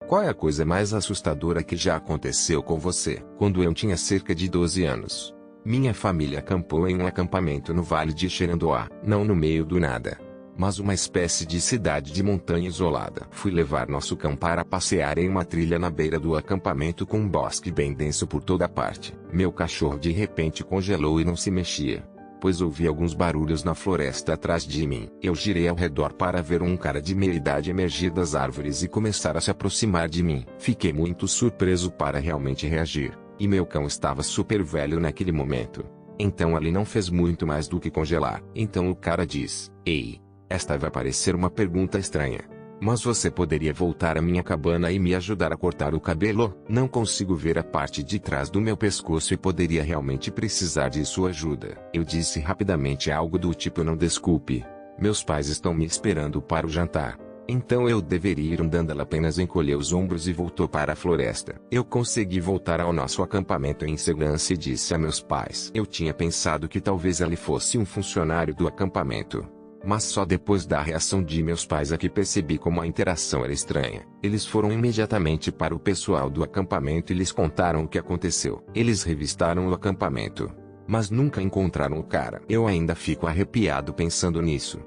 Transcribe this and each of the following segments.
Qual é a coisa mais assustadora que já aconteceu com você? Quando eu tinha cerca de 12 anos, minha família acampou em um acampamento no Vale de Xerandoa, não no meio do nada, mas uma espécie de cidade de montanha isolada. Fui levar nosso cão para passear em uma trilha na beira do acampamento com um bosque bem denso por toda parte. Meu cachorro de repente congelou e não se mexia, pois ouvi alguns barulhos na floresta atrás de mim. Eu girei ao redor para ver um cara de meia idade emergir das árvores e começar a se aproximar de mim. Fiquei muito surpreso para realmente reagir, e meu cão estava super velho naquele momento. Então ele não fez muito mais do que congelar. Então o cara diz: "Ei, esta vai parecer uma pergunta estranha, mas você poderia voltar à minha cabana e me ajudar a cortar o cabelo? Não consigo ver a parte de trás do meu pescoço e poderia realmente precisar de sua ajuda." Eu disse rapidamente algo do tipo: "Não, desculpe, meus pais estão me esperando para o jantar, então eu deveria ir andando." Ela apenas encolheu os ombros e voltou para a floresta. Eu consegui voltar ao nosso acampamento em segurança e disse a meus pais. Eu tinha pensado que talvez ele fosse um funcionário do acampamento, mas só depois da reação de meus pais é que percebi como a interação era estranha. Eles foram imediatamente para o pessoal do acampamento e lhes contaram o que aconteceu. Eles revistaram o acampamento, mas nunca encontraram o cara. Eu ainda fico arrepiado pensando nisso.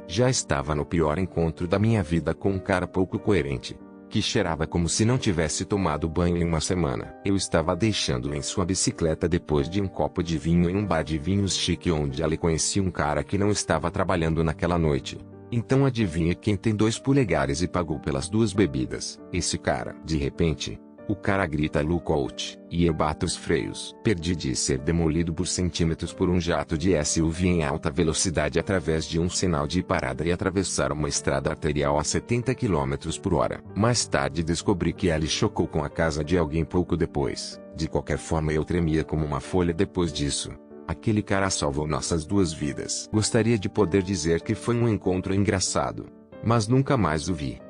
Já estava no pior encontro da minha vida com um cara pouco coerente, que cheirava como se não tivesse tomado banho em uma semana. Eu estava deixando em sua bicicleta depois de um copo de vinho em um bar de vinhos chique onde ele conhecia um cara que não estava trabalhando naquela noite. Então adivinha quem tem 2 polegares e pagou pelas 2 bebidas? Esse cara. De repente, o cara grita "look out", e eu bato os freios. Perdi de ser demolido por centímetros por um jato de SUV em alta velocidade através de um sinal de parada e atravessar uma estrada arterial a 70 km/h. Mais tarde descobri que ele chocou com a casa de alguém pouco depois. De qualquer forma, eu tremia como uma folha depois disso. Aquele cara salvou nossas 2 vidas. Gostaria de poder dizer que foi um encontro engraçado, mas nunca mais o vi.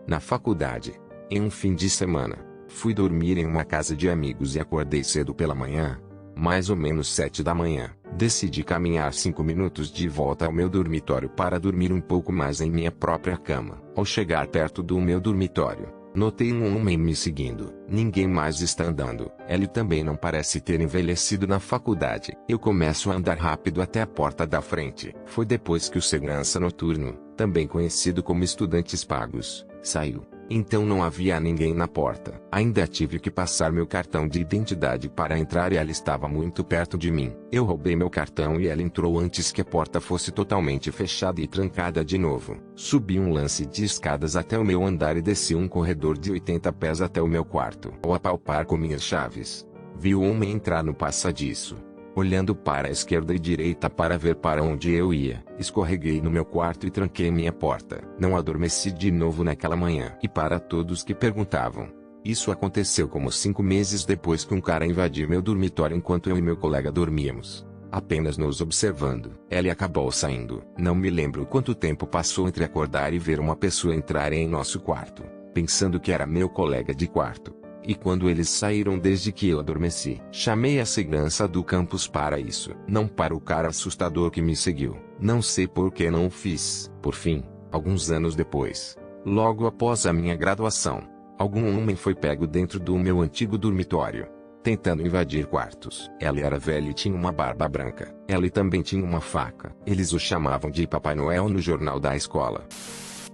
Na faculdade, em um fim de semana, fui dormir em uma casa de amigos e acordei cedo pela manhã, mais ou menos 7 da manhã. Decidi caminhar 5 minutos de volta ao meu dormitório para dormir um pouco mais em minha própria cama. Ao chegar perto do meu dormitório, notei um homem me seguindo. Ninguém mais está andando. Ele também não parece ter envelhecido na faculdade. Eu começo a andar rápido até a porta da frente. Foi depois que o segurança noturno, também conhecido como estudantes pagos, saiu. Então não havia ninguém na porta. Ainda tive que passar meu cartão de identidade para entrar e ela estava muito perto de mim. Eu roubei meu cartão e ela entrou antes que a porta fosse totalmente fechada e trancada de novo. Subi um lance de escadas até o meu andar e desci um corredor de 80 pés até o meu quarto. Ao apalpar com minhas chaves, vi o homem entrar no passadiço. Olhando para a esquerda e direita para ver para onde eu ia, escorreguei no meu quarto e tranquei minha porta. Não adormeci de novo naquela manhã. E para todos que perguntavam, isso aconteceu como 5 meses depois que um cara invadiu meu dormitório enquanto eu e meu colega dormíamos, apenas nos observando. Ele acabou saindo. Não me lembro quanto tempo passou entre acordar e ver uma pessoa entrar em nosso quarto, pensando que era meu colega de quarto. E quando eles saíram desde que eu adormeci, chamei a segurança do campus para isso. Não para o cara assustador que me seguiu. Não sei por que não o fiz. Por fim, alguns anos depois, logo após a minha graduação, algum homem foi pego dentro do meu antigo dormitório, tentando invadir quartos. Ele era velho e tinha uma barba branca. Ele também tinha uma faca. Eles o chamavam de Papai Noel no jornal da escola.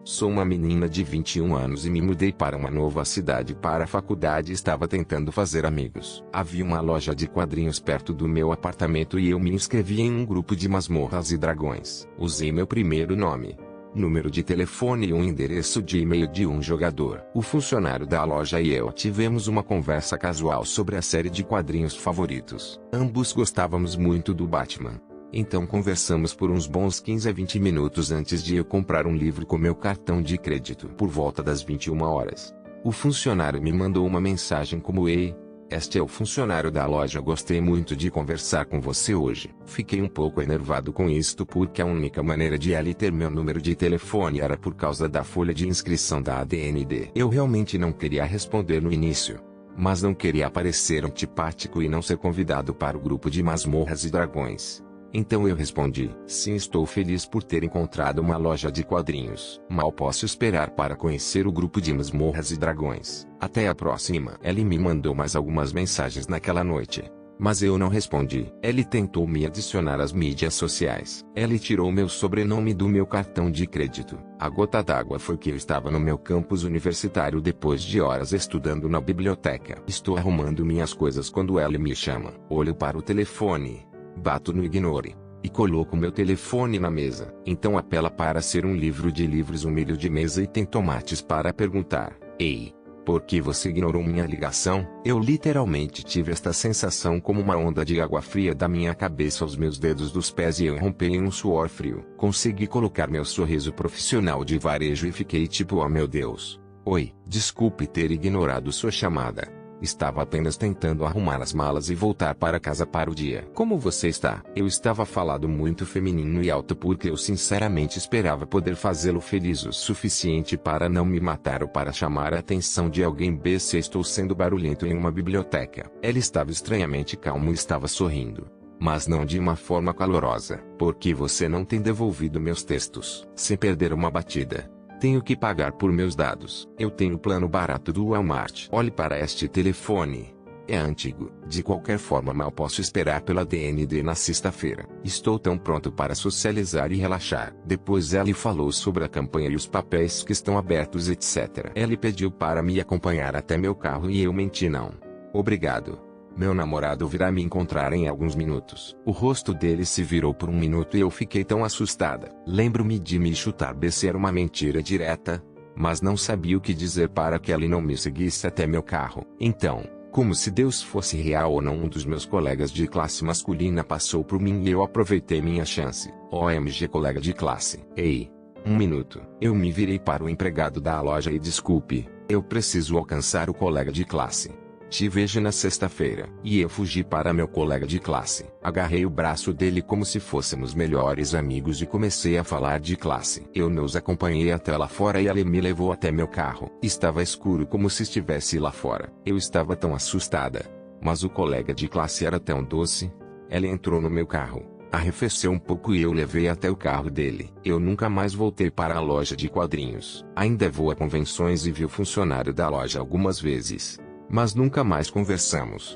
Sou uma menina de 21 anos e me mudei para uma nova cidade para a faculdade e estava tentando fazer amigos. Havia uma loja de quadrinhos perto do meu apartamento e eu me inscrevi em um grupo de masmorras e dragões. Usei meu primeiro nome, número de telefone e um endereço de e-mail de um jogador. O funcionário da loja e eu tivemos uma conversa casual sobre a série de quadrinhos favoritos. Ambos gostávamos muito do Batman. Então conversamos por uns bons 15 a 20 minutos antes de eu comprar um livro com meu cartão de crédito. Por volta das 21 horas, o funcionário me mandou uma mensagem como: "Ei, este é o funcionário da loja. Gostei muito de conversar com você hoje." Fiquei um pouco enervado com isto porque a única maneira de ele ter meu número de telefone era por causa da folha de inscrição da AD&D. Eu realmente não queria responder no início, mas não queria parecer antipático e não ser convidado para o grupo de masmorras e dragões. Então eu respondi: sim, estou feliz por ter encontrado uma loja de quadrinhos. Mal posso esperar para conhecer o grupo de Masmorras e Dragões. Até a próxima. Ele me mandou mais algumas mensagens naquela noite, mas eu não respondi. Ele tentou me adicionar às mídias sociais. Ele tirou meu sobrenome do meu cartão de crédito. A gota d'água foi que eu estava no meu campus universitário depois de horas estudando na biblioteca. Estou arrumando minhas coisas quando ele me chama. Olho para o telefone, bato no ignore e coloco meu telefone na mesa. Então apela para ser um livro de livros humilho de mesa e tem tomates para perguntar: ei, por que você ignorou minha ligação? Eu literalmente tive esta sensação como uma onda de água fria da minha cabeça aos meus dedos dos pés e eu rompi em um suor frio. Consegui colocar meu sorriso profissional de varejo e fiquei tipo: oh meu Deus. Oi, desculpe ter ignorado sua chamada. Estava apenas tentando arrumar as malas e voltar para casa para o dia. Como você está? Eu estava falando muito feminino e alto porque eu sinceramente esperava poder fazê-lo feliz o suficiente para não me matar ou para chamar a atenção de alguém. Se estou sendo barulhento em uma biblioteca. Ele estava estranhamente calmo e estava sorrindo, mas não de uma forma calorosa. Por que você não tem devolvido meus textos? Sem perder uma batida. Tenho que pagar por meus dados. Eu tenho plano barato do Walmart. Olhe para este telefone. É antigo. De qualquer forma, mal posso esperar pela DND na sexta-feira. Estou tão pronto para socializar e relaxar. Depois ele falou sobre a campanha e os papéis que estão abertos, etc. Ele pediu para me acompanhar até meu carro e eu menti: não. Obrigado. Meu namorado virá me encontrar em alguns minutos. O rosto dele se virou por um minuto e eu fiquei tão assustada. Lembro-me de me chutar. Se era uma mentira direta, mas não sabia o que dizer para que ele não me seguisse até meu carro. Então, como se Deus fosse real ou não, um dos meus colegas de classe masculina passou por mim e eu aproveitei minha chance. OMG, colega de classe. Ei, um minuto. Eu me virei para o empregado da loja e: desculpe, eu preciso alcançar o colega de classe. Te vejo na sexta-feira. E eu fugi para meu colega de classe. Agarrei o braço dele como se fôssemos melhores amigos e comecei a falar de classe. Eu nos acompanhei até lá fora e ele me levou até meu carro. Estava escuro como se estivesse lá fora. Eu estava tão assustada, mas o colega de classe era tão doce. Ele entrou no meu carro, arrefeceu um pouco e eu levei até o carro dele. Eu nunca mais voltei para a loja de quadrinhos. Ainda vou a convenções e vi o funcionário da loja algumas vezes, mas nunca mais conversamos.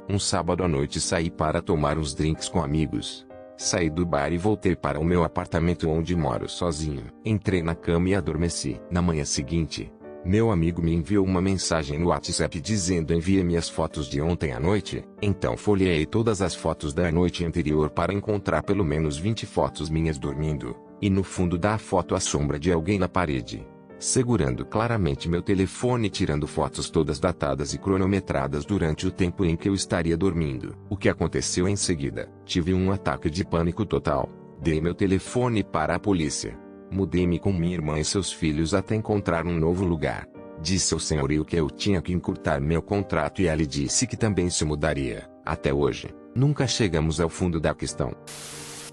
Um sábado à noite saí para tomar uns drinks com amigos. Saí do bar e voltei para o meu apartamento onde moro sozinho. Entrei na cama e adormeci. Na manhã seguinte, meu amigo me enviou uma mensagem no WhatsApp dizendo: envie-me as fotos de ontem à noite. Então folheei todas as fotos da noite anterior para encontrar pelo menos 20 fotos minhas dormindo, e no fundo da foto a sombra de alguém na parede, segurando claramente meu telefone, tirando fotos todas datadas e cronometradas durante o tempo em que eu estaria dormindo. O que aconteceu em seguida? Tive um ataque de pânico total. Dei meu telefone para a polícia. Mudei-me com minha irmã e seus filhos até encontrar um novo lugar. Disse ao senhorio que eu tinha que encurtar meu contrato e ele disse que também se mudaria. Até hoje, nunca chegamos ao fundo da questão.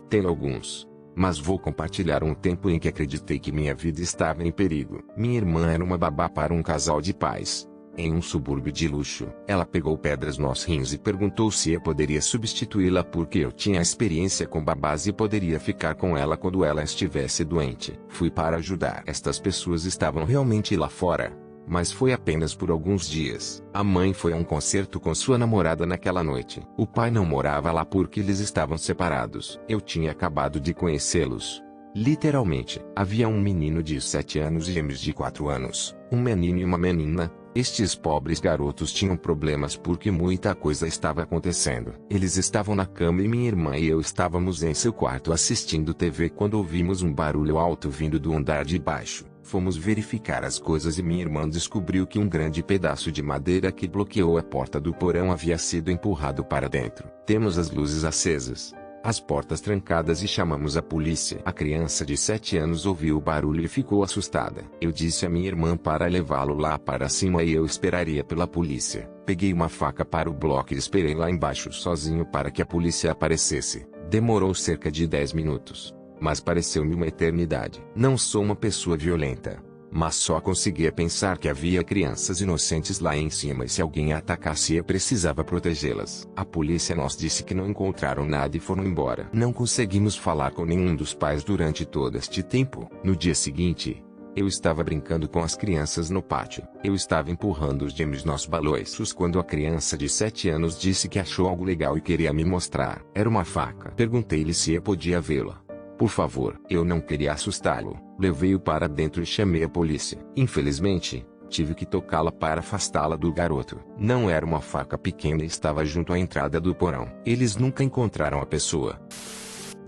Tenho alguns, mas vou compartilhar um tempo em que acreditei que minha vida estava em perigo. Minha irmã era uma babá para um casal de pais, em um subúrbio de luxo. Ela pegou pedras nos rins e perguntou se eu poderia substituí-la porque eu tinha experiência com babás e poderia ficar com ela quando ela estivesse doente. Fui para ajudar. Estas pessoas estavam realmente lá fora, mas foi apenas por alguns dias. A mãe foi a um concerto com sua namorada naquela noite. O pai não morava lá porque eles estavam separados. Eu tinha acabado de conhecê-los. Literalmente, havia um menino de 7 anos e gêmeos de 4 anos, um menino e uma menina. Estes pobres garotos tinham problemas porque muita coisa estava acontecendo. Eles estavam na cama e minha irmã e eu estávamos em seu quarto assistindo TV quando ouvimos um barulho alto vindo do andar de baixo. Fomos verificar as coisas e minha irmã descobriu que um grande pedaço de madeira que bloqueou a porta do porão havia sido empurrado para dentro. Temos as luzes acesas, as portas trancadas e chamamos a polícia. A criança de 7 anos ouviu o barulho e ficou assustada. Eu disse a minha irmã para levá-lo lá para cima e eu esperaria pela polícia. Peguei uma faca para o bloco e esperei lá embaixo sozinho para que a polícia aparecesse. Demorou cerca de 10 minutos. Mas pareceu-me uma eternidade. Não sou uma pessoa violenta, Mas só conseguia pensar que havia crianças inocentes lá em cima e se alguém a atacasse eu precisava protegê-las. A polícia nos disse que não encontraram nada e foram embora. Não conseguimos falar com nenhum dos pais durante todo este tempo. No dia seguinte, eu estava brincando com as crianças no pátio. Eu estava empurrando os gêmeos nos balanços quando a criança de 7 anos disse que achou algo legal e queria me mostrar. Era uma faca. Perguntei-lhe se eu podia vê-la. Por favor. Eu não queria assustá-lo. Levei-o para dentro e chamei a polícia. Infelizmente, tive que tocá-la para afastá-la do garoto. Não era uma faca pequena e estava junto à entrada do porão. Eles nunca encontraram a pessoa.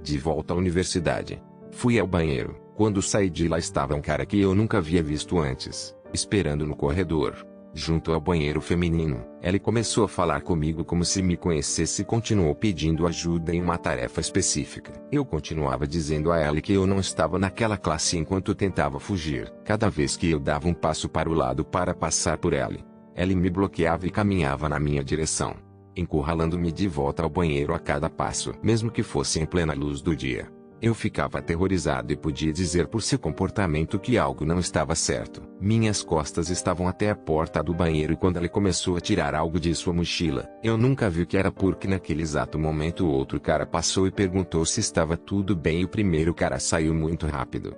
De volta à universidade, fui ao banheiro. Quando saí de lá estava um cara que eu nunca havia visto antes, esperando no corredor, junto ao banheiro feminino. Ele começou a falar comigo como se me conhecesse e continuou pedindo ajuda em uma tarefa específica. Eu continuava dizendo a ela que eu não estava naquela classe enquanto tentava fugir. Cada vez que eu dava um passo para o lado para passar por ele, ele me bloqueava e caminhava na minha direção, encurralando-me de volta ao banheiro a cada passo. Mesmo que fosse em plena luz do dia, eu ficava aterrorizado e podia dizer por seu comportamento que algo não estava certo. Minhas costas estavam até a porta do banheiro e quando ele começou a tirar algo de sua mochila, eu nunca vi o que era porque naquele exato momento outro cara passou e perguntou se estava tudo bem e o primeiro cara saiu muito rápido.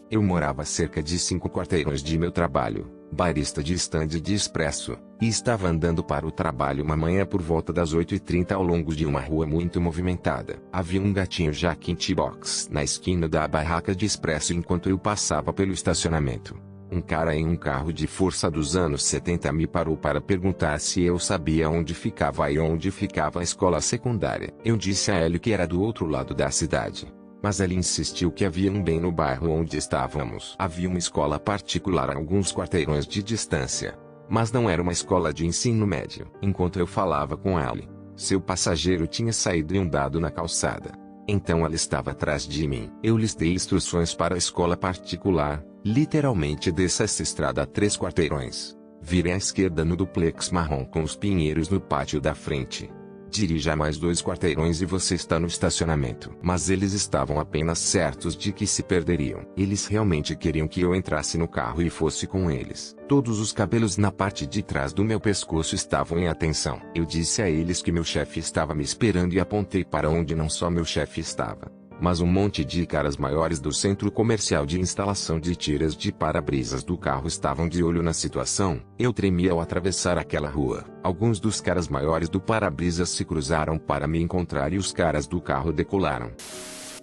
Eu morava a cerca de 5 quarteirões de meu trabalho, barista de estande de expresso, e estava andando para o trabalho uma manhã por volta das 8h30 ao longo de uma rua muito movimentada. Havia um gatinho Jack in the Box na esquina da barraca de expresso enquanto eu passava pelo estacionamento. Um cara em um carro de força dos anos 70 me parou para perguntar se eu sabia onde ficava e onde ficava a escola secundária. Eu disse a ele que era do outro lado da cidade, mas ele insistiu que havia um bem no bairro onde estávamos. Havia uma escola particular a alguns quarteirões de distância, mas não era uma escola de ensino médio. Enquanto eu falava com ele, seu passageiro tinha saído e andado na calçada. Então ele estava atrás de mim. Eu lhes dei instruções para a escola particular. Literalmente desça essa estrada a 3 quarteirões. Vire à esquerda no duplex marrom com os pinheiros no pátio da frente. Dirija mais 2 quarteirões e você está no estacionamento. Mas eles estavam apenas certos de que se perderiam. Eles realmente queriam que eu entrasse no carro e fosse com eles. Todos os cabelos na parte de trás do meu pescoço estavam em atenção. Eu disse a eles que meu chefe estava me esperando e apontei para onde não só meu chefe estava, mas um monte de caras maiores do centro comercial de instalação de tiras de para-brisas do carro estavam de olho na situação. Eu tremia ao atravessar aquela rua. Alguns dos caras maiores do para-brisas se cruzaram para me encontrar e os caras do carro decolaram.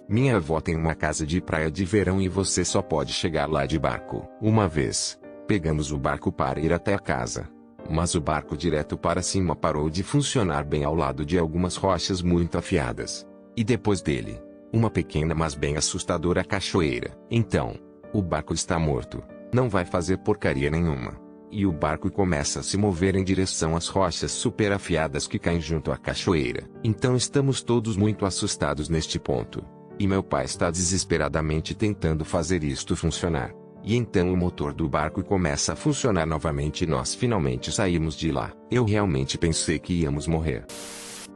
Minha avó tem uma casa de praia de verão e você só pode chegar lá de barco. Uma vez, pegamos o barco para ir até a casa, mas o barco direto para cima parou de funcionar bem ao lado de algumas rochas muito afiadas. E depois dele, uma pequena mas bem assustadora cachoeira. Então, o barco está morto, não vai fazer porcaria nenhuma. E o barco começa a se mover em direção às rochas super afiadas que caem junto à cachoeira. Então estamos todos muito assustados neste ponto. E meu pai está desesperadamente tentando fazer isto funcionar. E então o motor do barco começa a funcionar novamente e nós finalmente saímos de lá. Eu realmente pensei que íamos morrer.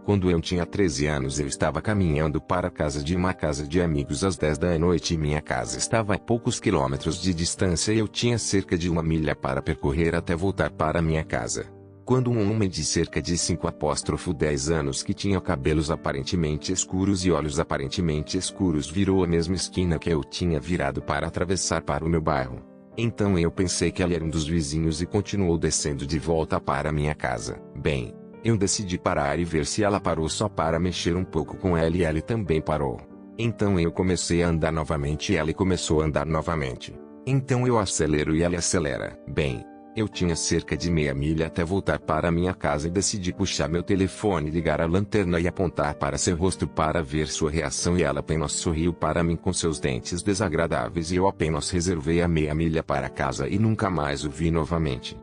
Quando eu tinha 13 anos eu estava caminhando para a casa de uma casa de amigos às 10 da noite e minha casa estava a poucos quilômetros de distância e eu tinha cerca de 1 milha para percorrer até voltar para minha casa. Quando um homem de cerca de 5-10 anos que tinha cabelos aparentemente escuros e olhos aparentemente escuros virou a mesma esquina que eu tinha virado para atravessar para o meu bairro. Então eu pensei que ele era um dos vizinhos e continuou descendo de volta para minha casa. Bem, eu decidi parar e ver se ela parou só para mexer um pouco com ela e ele também parou. Então eu comecei a andar novamente e ele começou a andar novamente. Então eu acelero e ele acelera. Bem, eu tinha cerca de meia milha até voltar para minha casa e decidi puxar meu telefone, ligar a lanterna e apontar para seu rosto para ver sua reação e ela apenas sorriu para mim com seus dentes desagradáveis e eu apenas reservei a meia milha para casa e nunca mais o vi novamente.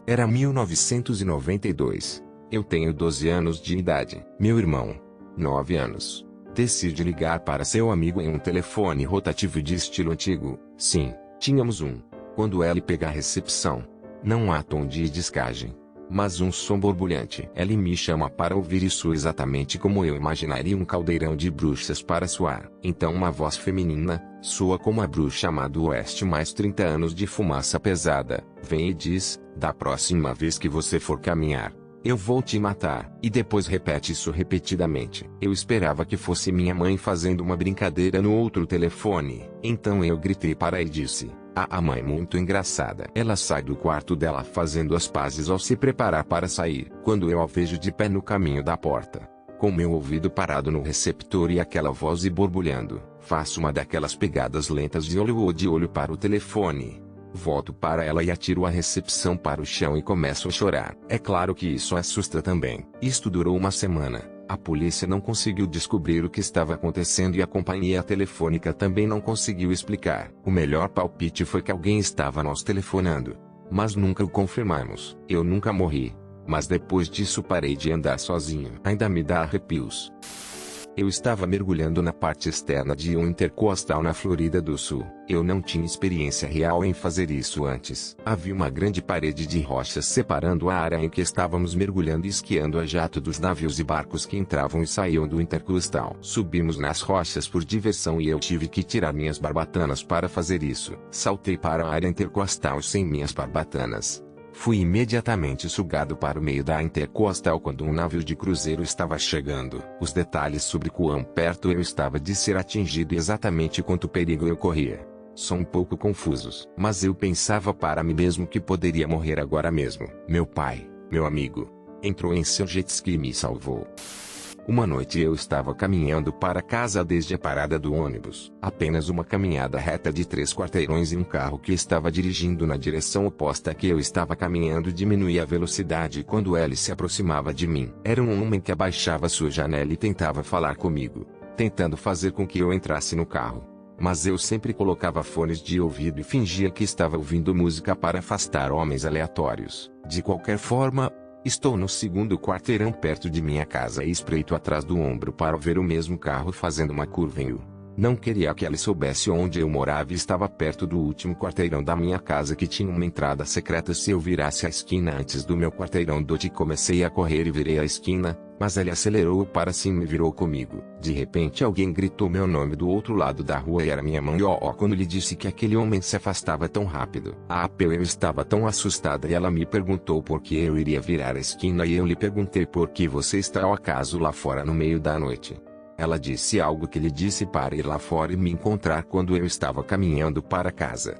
Era 1992. Eu tenho 12 anos de idade. Meu irmão, 9 anos, decide ligar para seu amigo em um telefone rotativo de estilo antigo. Sim, tínhamos um. Quando ele pega a recepção, não há tom de descagem. mas um som borbulhante. Ela me chama para ouvir isso exatamente como eu imaginaria um caldeirão de bruxas para soar. Então uma voz feminina, soa como a bruxa amada Oeste mais 30 anos de fumaça pesada, vem e diz, da próxima vez que você for caminhar, eu vou te matar. E depois repete isso repetidamente. Eu esperava que fosse minha mãe fazendo uma brincadeira no outro telefone. Então eu gritei para e disse, a mãe muito engraçada. Ela sai do quarto dela fazendo as pazes ao se preparar para sair. Quando eu a vejo de pé no caminho da porta, com meu ouvido parado no receptor e aquela voz borbulhando, faço uma daquelas pegadas lentas de olho para o telefone. Volto para ela e atiro a recepção para o chão e começo a chorar. É claro que isso assusta também. Isto durou uma semana. A polícia não conseguiu descobrir o que estava acontecendo e a companhia telefônica também não conseguiu explicar. O melhor palpite foi que alguém estava nos telefonando. Mas nunca o confirmamos. Eu nunca morri. Mas depois disso parei de andar sozinho. Ainda me dá arrepios. Eu estava mergulhando na parte externa de um intercostal na Florida do Sul. Eu não tinha experiência real em fazer isso antes. Havia uma grande parede de rochas separando a área em que estávamos mergulhando e esquiando a jato dos navios e barcos que entravam e saíam do intercostal. Subimos nas rochas por diversão e eu tive que tirar minhas barbatanas para fazer isso. Saltei para a área intercostal sem minhas barbatanas. Fui imediatamente sugado para o meio da intercostal quando um navio de cruzeiro estava chegando. Os detalhes sobre quão perto eu estava de ser atingido e exatamente quanto perigo eu corria são um pouco confusos. Mas eu pensava para mim mesmo que poderia morrer agora mesmo. Meu pai, meu amigo, entrou em seu jet ski e me salvou. Uma noite eu estava caminhando para casa desde a parada do ônibus. Apenas uma caminhada reta de 3 quarteirões e um carro que estava dirigindo na direção oposta a que eu estava caminhando diminuía a velocidade quando ele se aproximava de mim. Era um homem que abaixava sua janela e tentava falar comigo, tentando fazer com que eu entrasse no carro. Mas eu sempre colocava fones de ouvido e fingia que estava ouvindo música para afastar homens aleatórios. De qualquer forma, estou no segundo quarteirão perto de minha casa e espreito atrás do ombro para ver o mesmo carro fazendo uma curva em U. Não queria que ele soubesse onde eu morava e estava perto do último quarteirão da minha casa que tinha uma entrada secreta se eu virasse a esquina antes do meu quarteirão comecei a correr e virei a esquina, mas ele acelerou para cima e virou comigo. De repente alguém gritou meu nome do outro lado da rua e era minha mãe quando lhe disse que aquele homem se afastava tão rápido. Eu estava tão assustada e ela me perguntou por que eu iria virar a esquina e eu lhe perguntei por que você está ao acaso lá fora no meio da noite. Ela disse algo que lhe disse para ir lá fora e me encontrar quando eu estava caminhando para casa.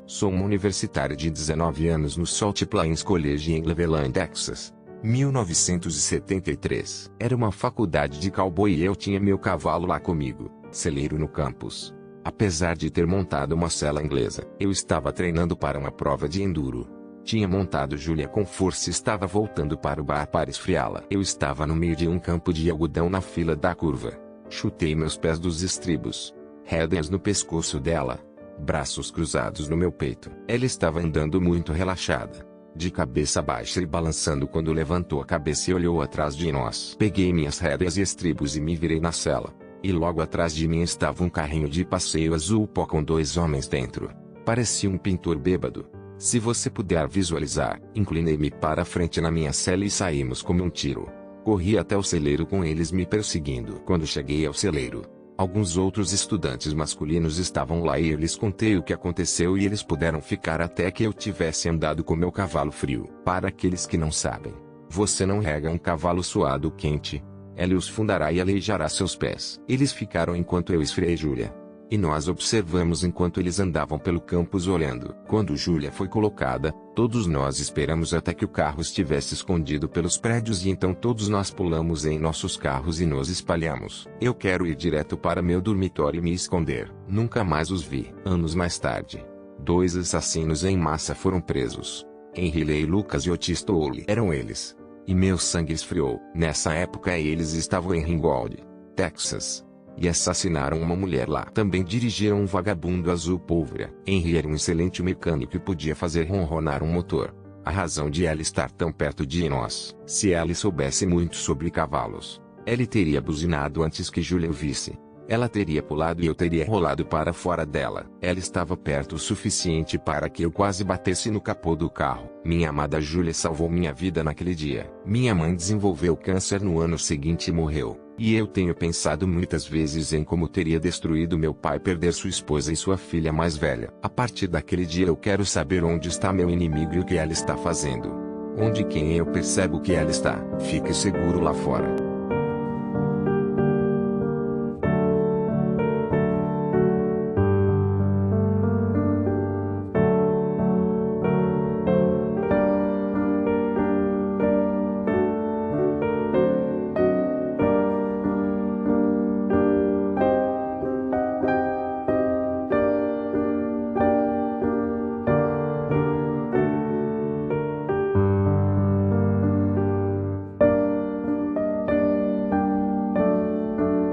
Sou uma universitária de 19 anos no Salt Plains College em Cleveland, Texas. 1973. Era uma faculdade de cowboy e eu tinha meu cavalo lá comigo, celeiro no campus. Apesar de ter montado uma sela inglesa, eu estava treinando para uma prova de enduro. Tinha montado Júlia com força e estava voltando para o bar para esfriá-la. Eu estava no meio de um campo de algodão na fila da curva. Chutei meus pés dos estribos. Rédeas no pescoço dela. Braços cruzados no meu peito. Ela estava andando muito relaxada, de cabeça baixa e balançando quando levantou a cabeça e olhou atrás de nós. Peguei minhas rédeas e estribos e me virei na sela. E logo atrás de mim estava um carrinho de passeio azul pó com 2 homens dentro. Parecia um pintor bêbado. Se você puder visualizar, inclinei-me para a frente na minha cela e saímos como um tiro. Corri até o celeiro com eles me perseguindo. Quando cheguei ao celeiro, alguns outros estudantes masculinos estavam lá e eu lhes contei o que aconteceu e eles puderam ficar até que eu tivesse andado com meu cavalo frio. Para aqueles que não sabem, você não rega um cavalo suado quente. Ele os fundará e aleijará seus pés. Eles ficaram enquanto eu esfriei Júlia. E nós observamos enquanto eles andavam pelo campus olhando. Quando Júlia foi colocada, todos nós esperamos até que o carro estivesse escondido pelos prédios e então todos nós pulamos em nossos carros e nos espalhamos. Eu quero ir direto para meu dormitório e me esconder. Nunca mais os vi. Anos mais tarde, 2 assassinos em massa foram presos. Henry Lee Lucas e Otis Toole eram eles. E meu sangue esfriou. Nessa época eles estavam em Ringgold, Texas. E assassinaram uma mulher lá. Também dirigiram um vagabundo azul pólvora. Henry era um excelente mecânico e podia fazer ronronar um motor. A razão de ela estar tão perto de nós. Se ela soubesse muito sobre cavalos, ele teria buzinado antes que Julia o visse. Ela teria pulado e eu teria rolado para fora dela. Ela estava perto o suficiente para que eu quase batesse no capô do carro. Minha amada Júlia salvou minha vida naquele dia. Minha mãe desenvolveu câncer no ano seguinte e morreu. E eu tenho pensado muitas vezes em como teria destruído meu pai perder sua esposa e sua filha mais velha. A partir daquele dia eu quero saber onde está meu inimigo e o que ela está fazendo. Onde quem eu percebo que ela está. Fique seguro lá fora.